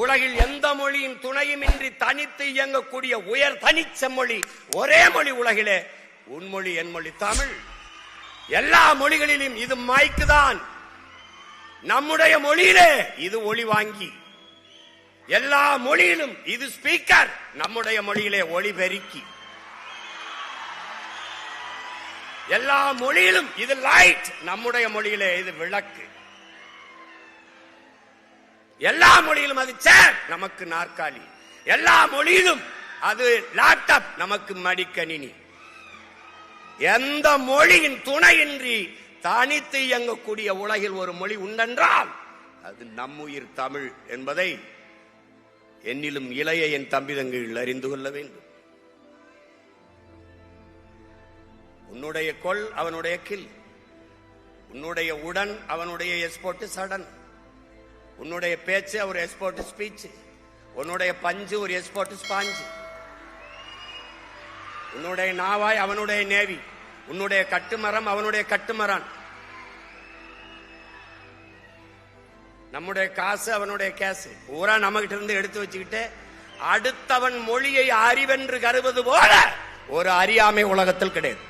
உலகில் எந்த மொழியின் துணையுமின்றி தனித்து இயங்கக்கூடிய உயர் தனிச்ச மொழி ஒரே மொழி உலகிலே உன்மொழி என் மொழி தமிழ். எல்லா மொழிகளிலும் இது மைக்கு தான், நம்முடைய மொழியிலே இது ஒளி வாங்கி, எல்லா மொழியிலும் இது ஸ்பீக்கர், நம்முடைய மொழியிலே ஒளி பெருக்கி, எல்லா மொழியிலும் இது லைட், நம்முடைய மொழியிலே இது விளக்கு, எல்லா மொழியிலும் அது சேர், நமக்கு நாற்காலி, எல்லா மொழியிலும் அது லேப்டாப், நமக்கு மடிக்கணினி. எந்த மொழியின் துணையின்றி தனித்து இயங்கக்கூடிய உலகில் ஒரு மொழி உண்டென்றால் அது நம்முயிர் தமிழ் என்பதை என்னிலும் இளைய என் தம்பிதங்கள் அறிந்து கொள்ள வேண்டும். உன்னுடைய கொல் அவனுடைய கில், உன்னுடைய உடன் அவனுடைய எஸ்போர்ட் சடன், உன்னுடைய பேச்சு ஒரு எஸ்போர்ட் ஸ்பீச், உன்னுடைய பஞ்சு ஒரு எஸ்போர்ட் ஸ்பாஞ்சு, உன்னுடைய நாவாய் அவனுடைய நேவி, உன்னுடைய கட்டுமரம் அவனுடைய கட்டுமரான், நம்முடைய காசு அவனுடைய கேசு, பூரா நம்மகிட்ட இருந்து எடுத்து வச்சுக்கிட்டு அடுத்தவன் மொழியை அறிவென்று கருவது போல ஒரு அறியாமை உலகத்தில் கிடையாது.